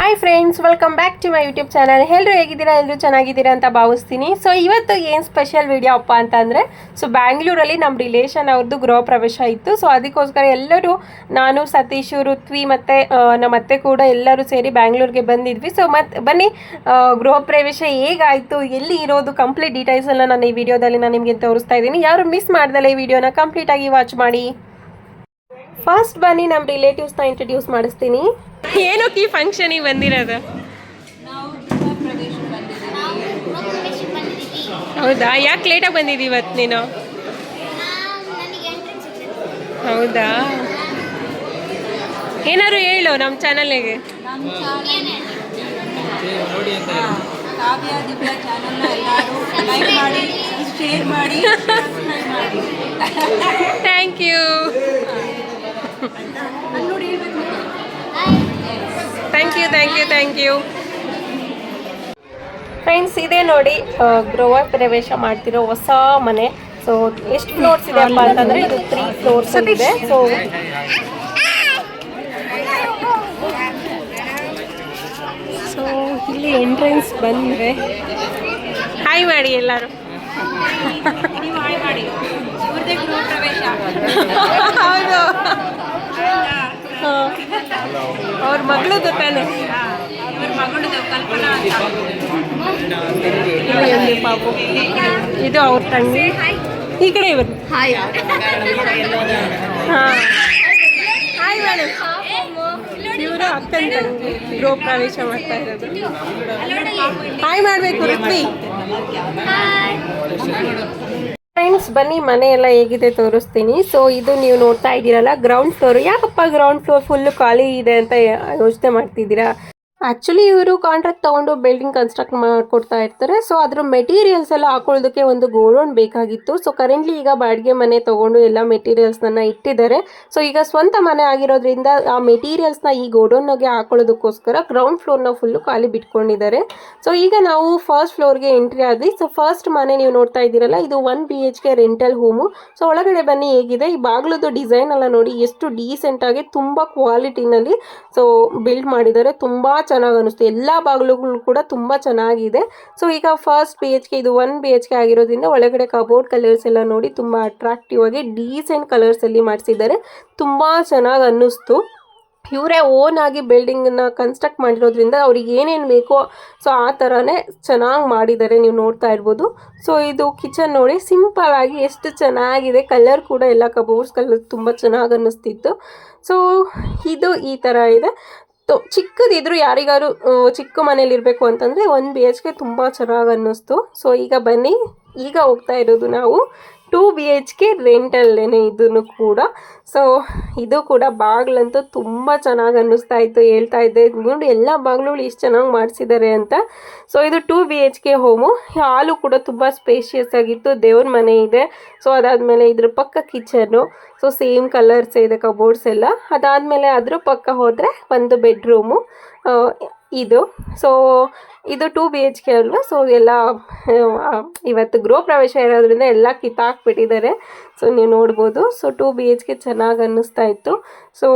Hi friends, welcome back to my YouTube channel. ಎಲ್ಲರೂ ಹೇಗಿದ್ದೀರಾ? ಎಲ್ಲರೂ ಚೆನ್ನಾಗಿದ್ದೀರಾ ಅಂತ ಭಾವಿಸ್ತೀನಿ. ಸೊ ಇವತ್ತು ಏನು ಸ್ಪೆಷಲ್ ವಿಡಿಯೋ ಅಪ್ಪ ಅಂತಂದರೆ, ಸೊ ಬ್ಯಾಂಗ್ಳೂರಲ್ಲಿ ನಮ್ಮ ರಿಲೇಷನ್ ಅವ್ರದ್ದು ಗೃಹ ಪ್ರವೇಶ ಇತ್ತು. ಸೊ ಅದಕ್ಕೋಸ್ಕರ ಎಲ್ಲರೂ, ನಾನು, ಸತೀಶ್, ಋತ್ವಿ ಮತ್ತು ನಮ್ಮ ಅತ್ತೆ ಕೂಡ ಎಲ್ಲರೂ ಸೇರಿ ಬ್ಯಾಂಗ್ಳೂರಿಗೆ ಬಂದಿದ್ವಿ. ಸೊ ಮತ್ತೆ ಬನ್ನಿ, ಗೃಹ ಪ್ರವೇಶ ಹೇಗಾಯಿತು, ಎಲ್ಲಿ ಇರೋದು, ಕಂಪ್ಲೀಟ್ ಡೀಟೇಲ್ಸ್ ಎಲ್ಲ ನಾನು ಈ ವಿಡಿಯೋದಲ್ಲಿ ನಾನು ನಿಮಗೆ ತೋರಿಸ್ತಾ ಇದ್ದೀನಿ. ಯಾರು ಮಿಸ್ ಮಾಡ್ದಲ್ಲ ಈ ವಿಡಿಯೋನ ಕಂಪ್ಲೀಟಾಗಿ ವಾಚ್ ಮಾಡಿ. ಫಸ್ಟ್ ಬನ್ನಿ ನಮ್ಮ ರಿಲೇಟಿವ್ಸ್ನ ಇಂಟ್ರಡ್ಯೂಸ್ ಮಾಡಿಸ್ತೀನಿ. ಏನಕ್ಕೆ ಈ ಫಂಕ್ಷನಿಗೆ ಬಂದಿರೋದು? ಹೌದಾ? ಯಾಕೆ ಲೇಟಾಗಿ ಬಂದಿದ್ದೀವಿ ಇವತ್ತು ನೀನು? ಹೌದಾ? ಏನಾದ್ರು ಹೇಳು ನಮ್ಮ ಚಾನಲ್ಗೆ. Thank you. Thank you friends. ಇದೇ ನೋಡಿ ಗೃಹ ಪ್ರವೇಶ ಮಾಡ್ತಿರೋ ಹೊಸ ಮನೆ. ಸೊ ಎಷ್ಟು ಫ್ಲೋರ್ಸ್ ಇದೆ ಅಪ್ಪ ಅಂತಂದರೆ ಇದು 3 ಫ್ಲೋರ್ಸ್ ಇದೆ. ಸೊ ಇಲ್ಲಿ ಎಂಟ್ರೆನ್ಸ್ ಬಂದರೆ ಹಾಯ್ ಮಾಡಿ ಎಲ್ಲರೂ. ಹೌದು, ಅವ್ರ ಮಗಳದು ತಾನೆ. ಪಾಪು ಇದು ಅವ್ರ ತಂಗಿ. ಈ ಕಡೆ ಇವರು. Hi madam. ಇವರು ಅಕ್ಕನ ತಂಗಿ ಗೃಹ ಪ್ರವೇಶ ಮಾಡ್ತಾ ಇರೋದು. ಹಾಯ್ ಮಾಡಬೇಕು ಋತ್ವಿ. ಫ್ರೆಂಡ್ಸ್ ಬನ್ನಿ, ಮನೆ ಎಲ್ಲ ಹೇಗಿದೆ ತೋರಿಸ್ತೀನಿ. ಸೊ ಇದು ನೀವು ನೋಡ್ತಾ ಇದ್ದೀರಲ್ಲ ಗ್ರೌಂಡ್ ಫ್ಲೋರ್. ಯಾಕಪ್ಪ ಗ್ರೌಂಡ್ ಫ್ಲೋರ್ ಫುಲ್ಲು ಖಾಲಿ ಇದೆ ಅಂತ ಯೋಚನೆ ಮಾಡ್ತಿದ್ದೀರಾ? ಆ್ಯಕ್ಚುಲಿ ಇವರು ಕಾಂಟ್ರಾಕ್ಟ್ ತೊಗೊಂಡು ಬಿಲ್ಡಿಂಗ್ ಕನ್ಸ್ಟ್ರಕ್ಟ್ ಮಾಡಿಕೊಡ್ತಾ ಇರ್ತಾರೆ. ಸೊ ಅದ್ರ ಮೆಟೀರಿಯಲ್ಸ್ ಎಲ್ಲ ಹಾಕೊಳ್ಳೋದಕ್ಕೆ ಒಂದು ಗೋಡೌನ್ ಬೇಕಾಗಿತ್ತು. ಸೊ ಕರೆಂಟ್ಲಿ ಈಗ ಬಾಡಿಗೆ ಮನೆ ತೊಗೊಂಡು ಎಲ್ಲ ಮೆಟೀರಿಯಲ್ಸ್ನ ಇಟ್ಟಿದ್ದಾರೆ. ಸೊ ಈಗ ಸ್ವಂತ ಮನೆ ಆಗಿರೋದ್ರಿಂದ ಆ ಮೆಟೀರಿಯಲ್ಸ್ನ ಈ ಗೋಡೌನ್ಗೆ ಹಾಕೊಳ್ಳೋದಕ್ಕೋಸ್ಕರ ಗ್ರೌಂಡ್ ಫ್ಲೋರ್ನ ಫುಲ್ಲು ಖಾಲಿ ಬಿಟ್ಕೊಂಡಿದ್ದಾರೆ. ಸೊ ಈಗ ನಾವು ಫಸ್ಟ್ ಫ್ಲೋರ್ಗೆ ಎಂಟ್ರಿ ಆದ್ವಿ. ಸೊ ಫಸ್ಟ್ ಮನೆ ನೀವು ನೋಡ್ತಾ ಇದ್ದೀರಲ್ಲ, ಇದು 1 BHK ರೆಂಟಲ್ ಹೋಮು. ಸೊ ಒಳಗಡೆ ಬನ್ನಿ ಹೇಗಿದೆ. ಈ ಬಾಗಿಲದು ಡಿಸೈನ್ ಎಲ್ಲ ನೋಡಿ, ಎಷ್ಟು ಡೀಸೆಂಟಾಗಿ ತುಂಬ ಕ್ವಾಲಿಟಿನಲ್ಲಿ ಸೊ ಬಿಲ್ಡ್ ಮಾಡಿದ್ದಾರೆ. ತುಂಬ ಚೆನ್ನಾಗಿ ಅನಿಸ್ತು. ಎಲ್ಲ ಬಾಗಿಲುಗಳು ಕೂಡ ತುಂಬ ಚೆನ್ನಾಗಿದೆ. ಸೊ ಈಗ ಫಸ್ಟ್ BHK, ಇದು 1 BHK ಆಗಿರೋದ್ರಿಂದ ಒಳಗಡೆ ಕಬೋರ್ಡ್ ಕಲರ್ಸ್ ಎಲ್ಲ ನೋಡಿ ತುಂಬ ಅಟ್ರಾಕ್ಟಿವ್ ಆಗಿ ಡೀಸೆಂಟ್ ಕಲರ್ಸಲ್ಲಿ ಮಾಡಿಸಿದ್ದಾರೆ. ತುಂಬ ಚೆನ್ನಾಗಿ ಅನ್ನಿಸ್ತು. ಇವರೇ ಓನ್ ಆಗಿ ಬಿಲ್ಡಿಂಗನ್ನ ಕನ್ಸ್ಟ್ರಕ್ಟ್ ಮಾಡಿರೋದ್ರಿಂದ ಅವ್ರಿಗೆ ಏನೇನು ಬೇಕೋ ಸೊ ಆ ಥರನೇ ಚೆನ್ನಾಗಿ ಮಾಡಿದ್ದಾರೆ, ನೀವು ನೋಡ್ತಾ ಇರ್ಬೋದು. ಸೊ ಇದು ಕಿಚನ್ ನೋಡಿ, ಸಿಂಪಲ್ ಆಗಿ ಎಷ್ಟು ಚೆನ್ನಾಗಿದೆ. ಕಲರ್ ಕೂಡ ಎಲ್ಲ ಕಬೋರ್ಡ್ಸ್ ಕಲರ್ ತುಂಬ ಚೆನ್ನಾಗಿ ಅನ್ನಿಸ್ತಿತ್ತು. ಸೊ ಇದು ಈ ಥರ ಇದೆ. ಚಿಕ್ಕದಿದ್ರು ಯಾರಿಗಾರು ಚಿಕ್ಕ ಮನೇಲಿ ಇರಬೇಕು ಅಂತಂದರೆ 1 BHK ತುಂಬ ಚೆನ್ನಾಗಿ ಅನ್ನಿಸ್ತು. ಸೊ ಈಗ ಬನ್ನಿ, ಈಗ ಹೋಗ್ತಾ ಇರೋದು ನಾವು 2 BHK ರೆಂಟಲ್ಲೇನೆ ಇದನ್ನು ಕೂಡ. ಸೊ ಇದು ಕೂಡ ಬಾಗಿಲಂತೂ ತುಂಬ ಚೆನ್ನಾಗಿ ಅನ್ನಿಸ್ತಾ ಇತ್ತು. ಹೇಳ್ತಾ ಇದ್ದೆ ನೋಡಿ, ಎಲ್ಲ ಬಾಗಿಲುಗಳು ಇಷ್ಟು ಚೆನ್ನಾಗಿ ಮಾಡಿಸಿದ್ದಾರೆ ಅಂತ. ಸೊ ಇದು 2 BHK ಹೋಮು. ಹಾಲು ಕೂಡ ತುಂಬ ಸ್ಪೇಷಿಯಸ್ ಆಗಿತ್ತು. ದೇವ್ರ ಮನೆ ಇದೆ. ಸೊ ಅದಾದಮೇಲೆ ಇದ್ರ ಪಕ್ಕ ಕಿಚನ್ನು. ಸೊ ಸೇಮ್ ಕಲರ್ಸ್ ಇದೆ ಕಬೋರ್ಡ್ಸ್ ಎಲ್ಲ. ಅದಾದಮೇಲೆ ಅದ್ರ ಪಕ್ಕ ಹೋದರೆ ಒಂದು ಬೆಡ್ರೂಮು ಇದು. ಸೊ ಇದು 2 BHK ಅಲ್ವಾ. ಸೊ ಎಲ್ಲ ಇವತ್ತು ಗೃಹ ಪ್ರವೇಶ ಇರೋದ್ರಿಂದ ಎಲ್ಲ ಕಿತ್ತಾಕ್ಬಿಟ್ಟಿದ್ದಾರೆ. ಸೊ ನೀವು ನೋಡ್ಬೋದು. ಸೊ 2 BHK ಚೆನ್ನಾಗಿ ಅನ್ನಿಸ್ತಾ ಇತ್ತು. ಸೊ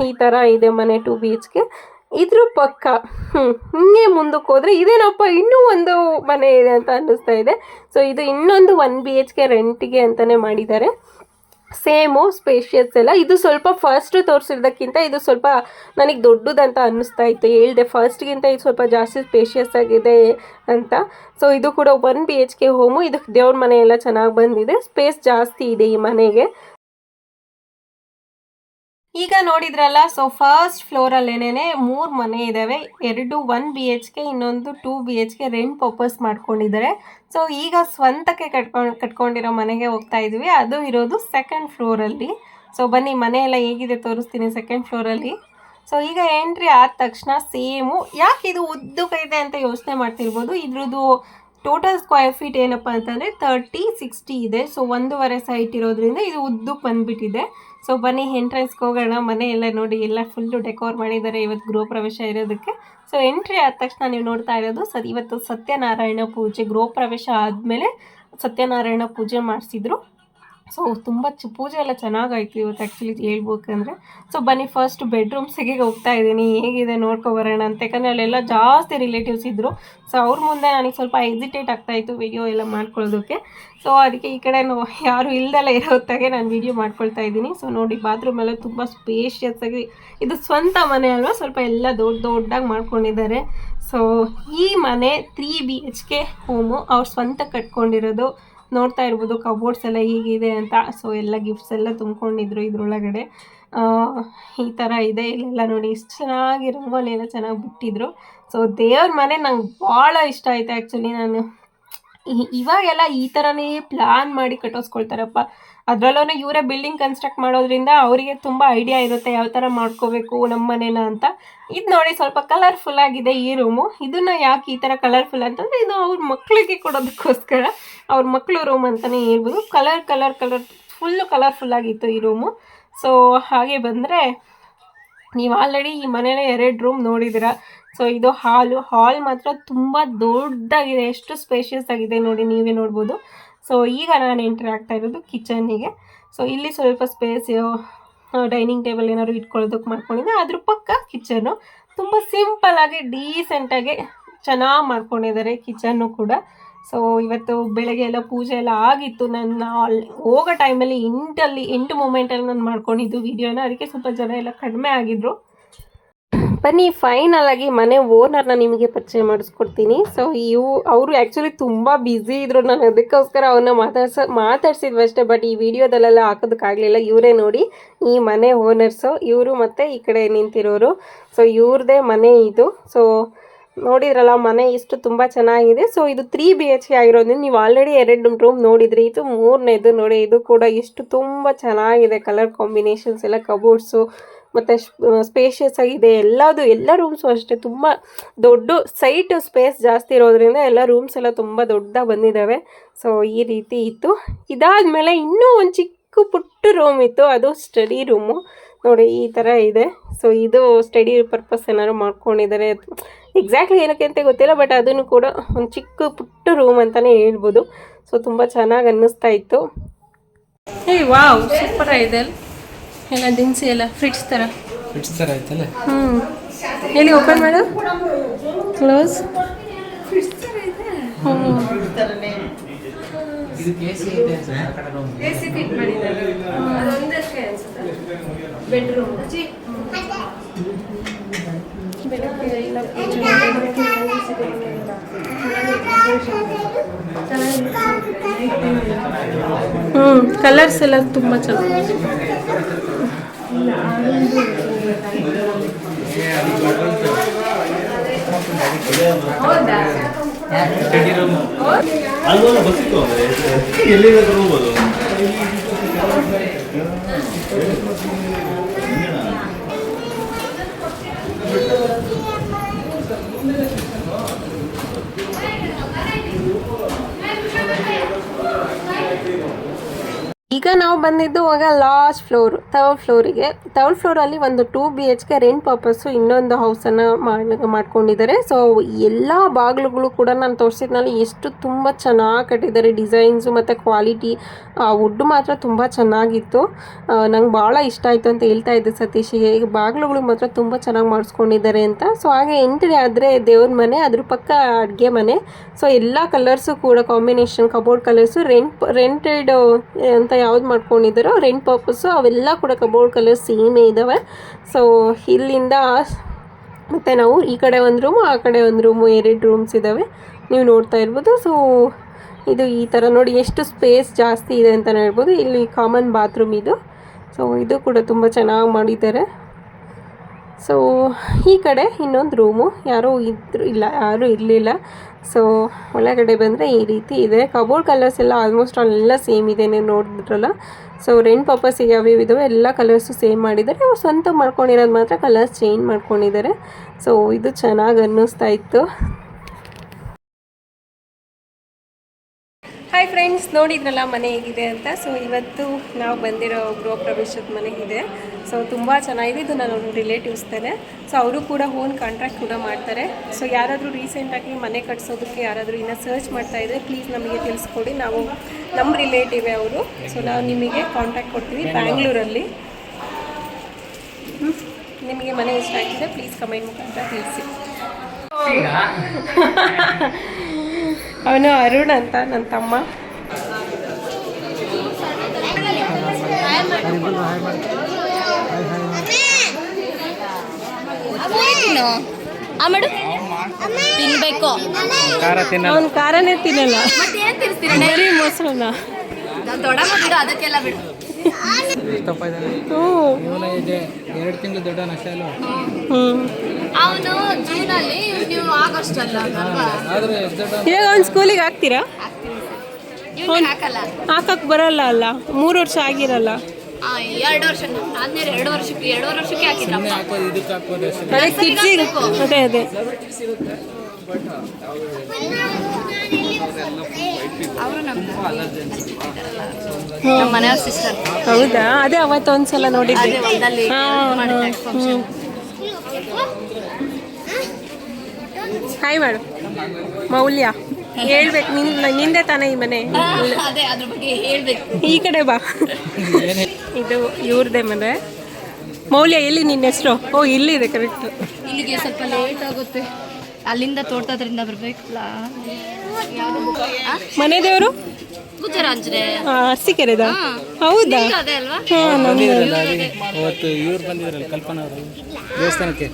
ಈ ಥರ ಇದೆ ಮನೆ 2 BHK. ಇದ್ರ ಪಕ್ಕ ಹಿಂಗೆ ಮುಂದಕ್ಕೆ ಹೋದರೆ ಇದೇನಪ್ಪ ಇನ್ನೂ ಒಂದು ಮನೆ ಇದೆ ಅಂತ ಅನ್ನಿಸ್ತಾ ಇದೆ. ಸೊ ಇದು ಇನ್ನೊಂದು 1 BHK ರೆಂಟಿಗೆ ಅಂತಲೇ ಮಾಡಿದ್ದಾರೆ. ಸೇಮು ಸ್ಪೇಷಿಯಸ್ ಎಲ್ಲ. ಇದು ಸ್ವಲ್ಪ ಫಸ್ಟ್ ತೋರಿಸಿರೋದಕ್ಕಿಂತ ಇದು ಸ್ವಲ್ಪ ನನಗೆ ದೊಡ್ಡದಂತ ಅನ್ನಿಸ್ತಾ ಇತ್ತು. ಹೇಳಿದೆ ಫಸ್ಟ್ಗಿಂತ ಇದು ಸ್ವಲ್ಪ ಜಾಸ್ತಿ ಸ್ಪೇಷಿಯಸ್ ಆಗಿದೆ ಅಂತ. ಸೊ ಇದು ಕೂಡ 1 BHK ಹೋಮು. ಇದಕ್ಕೆ ದೇವ್ರ ಮನೆ ಎಲ್ಲ ಚೆನ್ನಾಗಿ ಬಂದಿದೆ. ಸ್ಪೇಸ್ ಜಾಸ್ತಿ ಇದೆ ಈ ಮನೆಗೆ. ಈಗ ನೋಡಿದ್ರಲ್ಲ, ಸೊ ಫಸ್ಟ್ ಫ್ಲೋರಲ್ಲೇನೆ 3 ಮನೆ ಇದ್ದಾವೆ. 2 1 BHK, ಇನ್ನೊಂದು 2 BHK ರೆಂಟ್ ಪರ್ಪಸ್ ಮಾಡ್ಕೊಂಡಿದ್ದಾರೆ. ಸೊ ಈಗ ಸ್ವಂತಕ್ಕೆ ಕಟ್ಕೊಂಡಿರೋ ಮನೆಗೆ ಹೋಗ್ತಾ ಇದ್ವಿ. ಅದು ಇರೋದು 2nd ಫ್ಲೋರಲ್ಲಿ. ಸೊ ಬನ್ನಿ, ಮನೆ ಎಲ್ಲ ಹೇಗಿದೆ ತೋರಿಸ್ತೀನಿ 2nd ಫ್ಲೋರಲ್ಲಿ. ಸೊ ಈಗ ಎಂಟ್ರಿ ಆದ ತಕ್ಷಣ ಸೇಮು. ಯಾಕೆ ಇದು ಉದ್ದಕ್ಕೆ ಅಂತ ಯೋಚನೆ ಮಾಡ್ತಿರ್ಬೋದು. ಇದ್ರದ್ದು ಟೋಟಲ್ ಸ್ಕ್ವೇರ್ ಫೀಟ್ ಏನಪ್ಪ ಅಂತಂದರೆ 30-60 ಇದೆ. ಸೊ 1.5 ಸೈಟ್ ಇರೋದ್ರಿಂದ ಇದು ಉದ್ದಕ್ಕೆ ಬಂದುಬಿಟ್ಟಿದೆ. ಸೊ ಬನ್ನಿ ಎಂಟ್ರೆನ್ಸ್ಗೆ ಹೋಗೋಣ. ಮನೆ ಎಲ್ಲ ನೋಡಿ, ಎಲ್ಲ ಫುಲ್ಲು ಡೆಕೋರ್ ಮಾಡಿದ್ದಾರೆ ಇವತ್ತು ಗೃಹ ಪ್ರವೇಶ ಇರೋದಕ್ಕೆ. ಸೊ ಎಂಟ್ರಿ ಆದ ತಕ್ಷಣ ನೀವು ನೋಡ್ತಾ ಇರೋದು ಇವತ್ತು ಸತ್ಯನಾರಾಯಣ ಪೂಜೆ. ಗೃಹ ಪ್ರವೇಶ ಆದಮೇಲೆ ಸತ್ಯನಾರಾಯಣ ಪೂಜೆ ಮಾಡಿಸಿದ್ರು. ಸೊ ತುಂಬ ಪೂಜೆ ಎಲ್ಲ ಚೆನ್ನಾಗಾಯ್ತು ಇವತ್ತು ಆ್ಯಕ್ಚುಲಿ ಹೇಳ್ಬೇಕಂದ್ರೆ. ಸೊ ಬನ್ನಿ ಫಸ್ಟ್ ಬೆಡ್ರೂಮ್ಸಿಗೆ ಹೋಗ್ತಾ ಇದ್ದೀನಿ, ಹೇಗಿದೆ ನೋಡ್ಕೊಬರೋಣ ಅಂತ. ಯಾಕಂದರೆ ಅಲ್ಲೆಲ್ಲ ಜಾಸ್ತಿ ರಿಲೇಟಿವ್ಸ್ ಇದ್ದರು. ಸೊ ಅವ್ರ ಮುಂದೆ ನನಗೆ ಸ್ವಲ್ಪ ಎಕ್ಸಿಟೇಟ್ ಆಗ್ತಾಯಿತ್ತು ವೀಡಿಯೋ ಎಲ್ಲ ಮಾಡ್ಕೊಳ್ಳೋದಕ್ಕೆ. ಸೊ ಅದಕ್ಕೆ ಈ ಕಡೆ ಯಾರು ಇಲ್ದೆಲ್ಲ ಇರೋ ಹೊತ್ತಾಗೆ ನಾನು ವೀಡಿಯೋ ಮಾಡ್ಕೊಳ್ತಾ ಇದ್ದೀನಿ. ಸೊ ನೋಡಿ ಬಾತ್ರೂಮ್ ಎಲ್ಲ ತುಂಬ ಸ್ಪೇಷಿಯಸ್ ಆಗಿ, ಇದು ಸ್ವಂತ ಮನೆ ಅಲ್ವಾ, ಸ್ವಲ್ಪ ಎಲ್ಲ ದೊಡ್ಡದಾಗಿ ಮಾಡ್ಕೊಂಡಿದ್ದಾರೆ. ಸೊ ಈ ಮನೆ 3 BHK ಹೋಮು, ಅವ್ರು ಸ್ವಂತ ಕಟ್ಕೊಂಡಿರೋದು. ನೋಡ್ತಾ ಇರ್ಬೋದು ಕಬೋರ್ಡ್ಸ್ ಎಲ್ಲ ಹೀಗಿದೆ ಅಂತ. ಸೊ ಎಲ್ಲ ಗಿಫ್ಟ್ಸ್ ಎಲ್ಲ ತುಂಬ್ಕೊಂಡಿದ್ರು ಇದ್ರೊಳಗಡೆ. ಈ ಥರ ಇದೆ. ಇಲ್ಲೆಲ್ಲ ನೋಡಿ ಎಷ್ಟು ಚೆನ್ನಾಗಿ ರಂಗೋಲಿ ಎಲ್ಲ ಚೆನ್ನಾಗಿ ಬಿಟ್ಟಿದ್ರು. ಸೊ ದೇವ್ರ ಮನೆ ನಂಗೆ ಭಾಳ ಇಷ್ಟ ಆಯಿತು ಆ್ಯಕ್ಚುಲಿ. ನಾನು ಇವಾಗೆಲ್ಲ ಈ ಥರನೇ ಪ್ಲ್ಯಾನ್ ಮಾಡಿ ಕಟ್ಟಿಸ್ಕೊಳ್ತಾರಪ್ಪ. ಅದರಲ್ಲೂ ಇವರೇ ಬಿಲ್ಡಿಂಗ್ ಕನ್ಸ್ಟ್ರಕ್ಟ್ ಮಾಡೋದ್ರಿಂದ ಅವರಿಗೆ ತುಂಬ ಐಡಿಯಾ ಇರುತ್ತೆ ಯಾವ ಥರ ಮಾಡ್ಕೋಬೇಕು ನಮ್ಮ ಮನೇನ ಅಂತ. ಇದು ನೋಡಿ ಸ್ವಲ್ಪ ಕಲರ್ಫುಲ್ ಆಗಿದೆ ಈ ರೂಮು. ಇದನ್ನು ಯಾಕೆ ಈ ಥರ ಕಲರ್ಫುಲ್ ಅಂತಂದರೆ ಇದು ಅವ್ರ ಮಕ್ಕಳಿಗೆ ಕೊಡೋದಕ್ಕೋಸ್ಕರ, ಅವ್ರ ಮಕ್ಕಳು ರೂಮ್ ಅಂತಲೇ ಹೇಳ್ಬೋದು. ಕಲರ್ ಫುಲ್ಲು ಕಲರ್ಫುಲ್ ಆಗಿತ್ತು ಈ ರೂಮು. ಸೊ ಹಾಗೆ ಬಂದರೆ ನೀವು ಆಲ್ರೆಡಿ ಈ ಮನೇನ 2 ರೂಮ್ ನೋಡಿದ್ದೀರ. ಸೊ ಇದು ಹಾಲ್ ಮಾತ್ರ ತುಂಬ ದೊಡ್ಡದಾಗಿದೆ, ಎಷ್ಟು ಸ್ಪೇಷಿಯಸ್ ಆಗಿದೆ ನೋಡಿ, ನೀವೇ ನೋಡ್ಬೋದು. ಸೊ ಈಗ ನಾನು ಎಂಟ್ರಿ ಆಗ್ತಾ ಇರೋದು ಕಿಚನ್ನಿಗೆ. ಸೊ ಇಲ್ಲಿ ಸ್ವಲ್ಪ ಸ್ಪೇಸ್, ಡೈನಿಂಗ್ ಟೇಬಲ್ ಏನಾದ್ರು ಇಟ್ಕೊಳ್ಳೋದಕ್ಕೆ ಮಾಡ್ಕೊಂಡಿದ್ದೆ. ಅದ್ರ ಪಕ್ಕ ಕಿಚನ್ನು ತುಂಬ ಸಿಂಪಲ್ಲಾಗಿ ಡೀಸೆಂಟಾಗಿ ಚೆನ್ನಾಗಿ ಮಾಡ್ಕೊಂಡಿದ್ದಾರೆ ಕಿಚನ್ನು ಕೂಡ. ಸೊ ಇವತ್ತು ಬೆಳಗ್ಗೆ ಎಲ್ಲ ಪೂಜೆ ಎಲ್ಲ ಆಗಿತ್ತು. ನನ್ನ ಹೋಗೋ ಟೈಮಲ್ಲಿ ಎಂಟು ಮೂಮೆಂಟಲ್ಲಿ ನಾನು ಮಾಡ್ಕೊಂಡಿದ್ದು ವೀಡಿಯೋನ, ಅದಕ್ಕೆ ಸ್ವಲ್ಪ ಜನ ಎಲ್ಲ ಕಡಿಮೆ ಆಗಿದ್ರು. ಬನ್ನಿ ಫೈನಲ್ ಆಗಿ ಮನೆ ಓನರ್ನ ನಿಮಗೆ ಪರಿಚಯ ಮಾಡಿಸ್ಕೊಡ್ತೀನಿ. ಸೊ ಅವರು ಆ್ಯಕ್ಚುಲಿ ತುಂಬ ಬ್ಯುಸಿ ಇದ್ರು, ನಾನು ಅದಕ್ಕೋಸ್ಕರ ಅವ್ರನ್ನ ಮಾತಾಡ್ಸಿದ್ವಿ ಅಷ್ಟೇ. ಬಟ್ ಈ ವಿಡಿಯೋದಲ್ಲೆಲ್ಲ ಹಾಕೋದಕ್ಕಾಗಲಿಲ್ಲ. ಇವರೇ ನೋಡಿ ಈ ಮನೆ ಓನರ್ಸು, ಇವರು ಮತ್ತು ಈ ಕಡೆ ನಿಂತಿರೋರು. ಸೊ ಇವ್ರದ್ದೇ ಮನೆ ಇದು. ಸೊ ನೋಡಿದ್ರಲ್ಲ ಮನೆ ಇಷ್ಟು ತುಂಬ ಚೆನ್ನಾಗಿದೆ. ಸೊ ಇದು 3 BHK ಆಗಿರೋದ್ರಿಂದ ನೀವು ಆಲ್ರೆಡಿ 2 ರೂಮ್ ನೋಡಿದ್ರಿ. ಇದು 3ನೇದು ನೋಡಿ, ಇದು ಕೂಡ ಎಷ್ಟು ತುಂಬ ಚೆನ್ನಾಗಿದೆ. ಕಲರ್ ಕಾಂಬಿನೇಷನ್ಸ್ ಎಲ್ಲ, ಕಬೋರ್ಡ್ಸು ಮತ್ತು ಸ್ಪೇಷಿಯಸ್ ಆಗಿದೆ ಎಲ್ಲ ರೂಮ್ಸು ಅಷ್ಟೇ. ತುಂಬ ದೊಡ್ಡ ಸೈಟ್ ಸ್ಪೇಸ್ ಜಾಸ್ತಿ ಇರೋದ್ರಿಂದ ಎಲ್ಲ ರೂಮ್ಸ್ ಎಲ್ಲ ತುಂಬ ದೊಡ್ಡದಾಗಿ ಬಂದಿದ್ದಾವೆ. ಸೊ ಈ ರೀತಿ ಇತ್ತು. ಇದಾದಮೇಲೆ ಇನ್ನೂ ಒಂದು ಚಿಕ್ಕ ಪುಟ್ಟ ರೂಮ್ ಇತ್ತು, ಅದು ಸ್ಟಡಿ ರೂಮು ನೋಡಿ, ಈ ಥರ ಇದೆ. ಸೊ ಇದು ಸ್ಟಡಿ ಪರ್ಪಸ್ ಏನಾದ್ರು ಮಾಡ್ಕೊಂಡಿದ್ದಾರೆ, ಎಕ್ಸಾಕ್ಟ್ಲಿ ಏನಕ್ಕೆ ಅಂತ ಗೊತ್ತಿಲ್ಲ. ಬಟ್ ಅದನ್ನು ಕೂಡ ಒಂದು ಚಿಕ್ಕ ಪುಟ್ಟ ರೂಮ್ ಅಂತಲೇ ಹೇಳ್ಬೋದು. ಸೊ ತುಂಬ ಚೆನ್ನಾಗಿ ಅನ್ನಿಸ್ತಾ ಇತ್ತು. ವಾವ್, ಸೂಪರ್ ಆಗಿದೆ ಎಲ್ಲ ದಿನಸಿ ಎಲ್ಲ ಫ್ರಿಡ್ಜ್ ಥರ ಆಯ್ತಲ್ಲ. ಹೇಳಿ ಓಪನ್ ಮಾಡು, ಕ್ಲೋಸ್. ಬೆಡ್ರೂಮ್ ಕಲರ್ಸ್ ಎಲ್ಲ ತುಂಬ ಚೆನ್ನಾಗಿದೆ. ಈಗ ನಾವು ಬಂದಿದ್ದು ಆಗ ಲಾಸ್ಟ್ ಫ್ಲೋರ್, ಥರ್ಡ್ ಫ್ಲೋರಲ್ಲಿ ಒಂದು 2 BHK ರೆಂಟ್ ಪರ್ಪಸ್ಸು ಇನ್ನೊಂದು ಹೌಸನ್ನು ಮಾಡ್ಕೊಂಡಿದ್ದಾರೆ. ಸೊ ಎಲ್ಲ ಬಾಗಿಲುಗಳು ಕೂಡ ನಾನು ತೋರಿಸಿದ್ನಲ್ಲಿ ಎಷ್ಟು ತುಂಬ ಚೆನ್ನಾಗಿ ಕಟ್ಟಿದ್ದಾರೆ, ಡಿಸೈನ್ಸು ಮತ್ತು ಕ್ವಾಲಿಟಿ. ವುಡ್ ಮಾತ್ರ ತುಂಬ ಚೆನ್ನಾಗಿತ್ತು, ನಂಗೆ ಭಾಳ ಇಷ್ಟ ಆಯಿತು ಅಂತ ಹೇಳ್ತಾ ಇದ್ದೆ ಸತೀಶಿಗೆ. ಈಗ ಬಾಗಿಲುಗಳು ಮಾತ್ರ ತುಂಬ ಚೆನ್ನಾಗಿ ಮಾಡಿಸ್ಕೊಂಡಿದ್ದಾರೆ ಅಂತ. ಸೊ ಹಾಗೆ ಎಂಟ್ರಿ ಆದರೆ ದೇವ್ರ ಮನೆ, ಅದ್ರ ಪಕ್ಕ ಅಡುಗೆ ಮನೆ. ಸೊ ಎಲ್ಲ ಕಲರ್ಸು ಕೂಡ ಕಾಂಬಿನೇಷನ್, ಕಬೋರ್ಡ್ ಕಲರ್ಸು ರೆಂಟೆಡ್ ಅಂತ ಯಾವ್ದು ಮಾಡ್ಕೊಂಡಿದ್ದಾರೋ ರೆಂಟ್ ಪರ್ಪಸ್ಸು ಅವೆಲ್ಲ ಕೂಡ ಕಬೋರ್ಡ್ ಕಲರ್ಸ್ ಸೇಮೇ ಇದ್ದಾವೆ. ಸೊ ಇಲ್ಲಿಂದ ಮತ್ತು ನಾವು ಈ ಕಡೆ ಒಂದು ರೂಮು, ಆ ಕಡೆ ಒಂದು ರೂಮು, 2 ರೂಮ್ಸ್ ಇದ್ದಾವೆ, ನೀವು ನೋಡ್ತಾ ಇರ್ಬೋದು. ಸೊ ಇದು ಈ ಥರ ನೋಡಿ ಎಷ್ಟು ಸ್ಪೇಸ್ ಜಾಸ್ತಿ ಇದೆ ಅಂತ ಹೇಳ್ಬೋದು. ಇಲ್ಲಿ ಕಾಮನ್ ಬಾತ್ರೂಮ್ ಇದು. ಸೊ ಇದು ಕೂಡ ತುಂಬ ಚೆನ್ನಾಗಿ ಮಾಡಿದ್ದಾರೆ. ಸೊ ಈ ಕಡೆ ಇನ್ನೊಂದು ರೂಮು, ಯಾರೂ ಇರಲಿಲ್ಲ. ಸೊ ಒಳಗಡೆ ಬಂದರೆ ಈ ರೀತಿ ಇದೆ. ಕಬೋರ್ಡ್ ಕಲರ್ಸ್ ಎಲ್ಲ ಆಲ್ಮೋಸ್ಟ್ ಎಲ್ಲ ಸೇಮ್ ಇದೆ, ನೀವು ನೋಡಿದ್ರಲ್ಲ. ಸೊ ರೆಂಟ್ ಪರ್ಪಸ್ಸಿಗೆ ಯಾವ್ಯಾವ ಇದಾವೆ ಎಲ್ಲ ಕಲರ್ಸು ಸೇಮ್ ಮಾಡಿದ್ದಾರೆ. ಅವ್ರು ಸ್ವಂತ ಮಾಡ್ಕೊಂಡಿರೋದು ಮಾತ್ರ ಕಲರ್ಸ್ ಚೇಂಜ್ ಮಾಡ್ಕೊಂಡಿದ್ದಾರೆ. ಸೊ ಇದು ಚೆನ್ನಾಗಿ ಅನ್ನಿಸ್ತಾ ಇತ್ತು. ಹಾಯ್ ಫ್ರೆಂಡ್ಸ್, ನೋಡಿದ್ರಲ್ಲ ಮನೆ ಹೇಗಿದೆ ಅಂತ. ಸೊ ಇವತ್ತು ನಾವು ಬಂದಿರೋ ಗೃಹ ಪ್ರವೇಶದ ಮನೆ ಇದೆ. ಸೊ ತುಂಬ ಚೆನ್ನಾಗಿದೆ. ಇದು ನನ್ನ ರಿಲೇಟಿವ್ಸ್ ತಾನೆ. ಸೊ ಅವರು ಕೂಡ ಓನ್ ಕಾಂಟ್ರಾಕ್ಟ್ ಕೂಡ ಮಾಡ್ತಾರೆ. ಸೊ ಯಾರಾದರೂ ರೀಸೆಂಟಾಗಿ ಮನೆ ಕಟ್ಸೋದಕ್ಕೆ ಯಾರಾದರೂ ಇನ್ನೂ ಸರ್ಚ್ ಮಾಡ್ತಾ ಇದ್ದರೆ ಪ್ಲೀಸ್ ನಮಗೆ ತಿಳಿಸ್ಕೊಡಿ. ನಾವು ನಮ್ಮ ರಿಲೇಟಿವೇ ಅವರು. ಸೊ ನಾವು ನಿಮಗೆ ಕಾಂಟ್ಯಾಕ್ಟ್ ಕೊಡ್ತೀವಿ ಬ್ಯಾಂಗ್ಳೂರಲ್ಲಿ. ನಿಮಗೆ ಮನೆ ಇಷ್ಟ ಆಗಿದೆ ಪ್ಲೀಸ್ ಕಮೆಂಟ್ ಮುಖಾಂತರ ತಿಳಿಸಿ. ಅವನು ಅರುಣ್ ಅಂತ ನನ್ನ ತಮ್ಮ. ತಿನ್ಬೇಕು ಅವನು ಖಾರನೇ ತಿನ್ನಲ್ಲ, ಬರೀ ಮೊಸರನ್ನ. ದೊಡ್ಡ ಮಗ ಅದಕ್ಕೆಲ್ಲ ಬಿಡು. 2 ತಿಂಗಳು ದೊಡ್ಡ ನಶಾಲು. ಅವನು ಜೂನಲ್ಲಿ, ನೀವು ಆಗಸ್ಟ್ ಅಲ್ಲ ಇವಾಗ ಅವ್ನು ಸ್ಕೂಲಿಗೆ ಹಾಕ್ತೀರಾ? ಹಾಕಲ್ಲ, ಹಾಕಕ್ ಬರಲ್ಲ ಅಲ್ಲ, 3 ವರ್ಷ ಆಗಿರಲ್ಲ. 2 ವರ್ಷ ಆದ್ಮೇಲೆ 2 ವರ್ಷಕ್ಕೆ ಹಾಕಿದ್ರಪ್ಪ. ಇದಕ್ಕೆ ಹಾಕೋದು ಅದೇ ಕಿಡ್ಸಿಗೆ, ಅದೇ ಅವರು ನಮ್ಮ ಮನೆಯವ್ರ ಸಿಸ್ಟರ್. ಹೌದಾ? ಅದೇ ಅವತ್ತು ಒಂದ್ಸಲ ನೋಡಿದ್ದೆ. ಹಾಯ್ ಮಾಡು ಮೌಲ್ಯ. ಹೇಳ್ಬೇಕು, ನಿಂದೆ ತಾನೇ ಈ ಮನೆ? ಅದೇ ಅದ್ರ ಬಗ್ಗೆ ಹೇಳ್ಬೇಕು. ಈ ಕಡೆ ಬಾ. ಇದು ಇವ್ರದೇ ಮನೆ. ಮೌಲ್ಯ, ಎಲ್ಲಿ ನಿನ್ನ ಹೆಸರು? ಓ, ಇಲ್ಲಿದೆ ಕರೆಕ್ಟ್. ಇಲ್ಲಿಗೆ ಸ್ವಲ್ಪ ಲೇಟ್ ಆಗುತ್ತೆ, ಅಲ್ಲಿಂದ ತೋಟದ್ರಿಂದ ಬರ್ಬೇಕಲ್ಲ. ಮನೆ ದೇವರು ಗುಜರಾಂಜನೆ ಅರಸೀಕೆರೆದ. ಹೌದಾ? ಅದೇ ಅಲ್ವಾ? ಅವತ್ತು ಇವ್ರು ಬಂದಿದ್ರಲ್ಲ, ಕಲ್ಪನಾ ಅವರು ದೇವಸ್ಥಾನಕ್ಕೆ.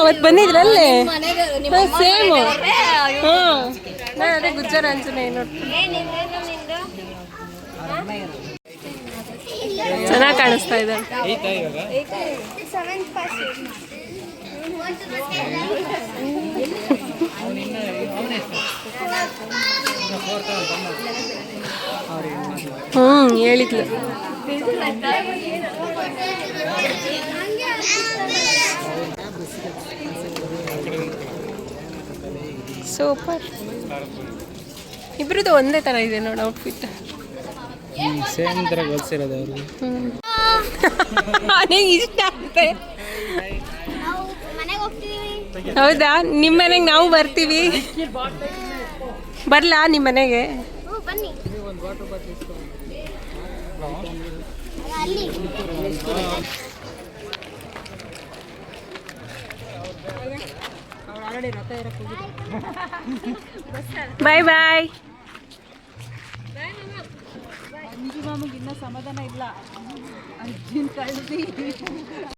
ಅವತ್ತು ಬಂದಿದ್ರಲ್ಲೇ ಸೇಮ್. ಅದೇ ಗುಜ್ಜರಾಂಜನೆ ನೋಡ್ತೀನಿ. ಚೆನ್ನಾಗಿ ಕಾಣಿಸ್ತಾ ಇದೆ. ಹೇಳಿದ್ಲು. ಸೂಪರ್. ಇಬ್ರದ್ದು ಒಂದೇ ತರ ಇದೆ ನೋಡಿ ಔಟ್ಫಿಟ್. ಸೇಮ್ ತರ ಹೊಲ್ಸಿರೋದು ಅವರು. ನನಗೆ ಇಷ್ಟ ಆಗುತ್ತೆ. ಹೌದಾ? ನಿಮ್ಮ ಮನೆಗೆ ನಾವು ಬರ್ತೀವಿ. ಬರ್ಲಾ ನಿಮ್ಮ ಮನೆಗೆ? ಬಾಯ್ ಬಾಯ್. ಸಮಾಧಾನ ಇಲ್ಲ.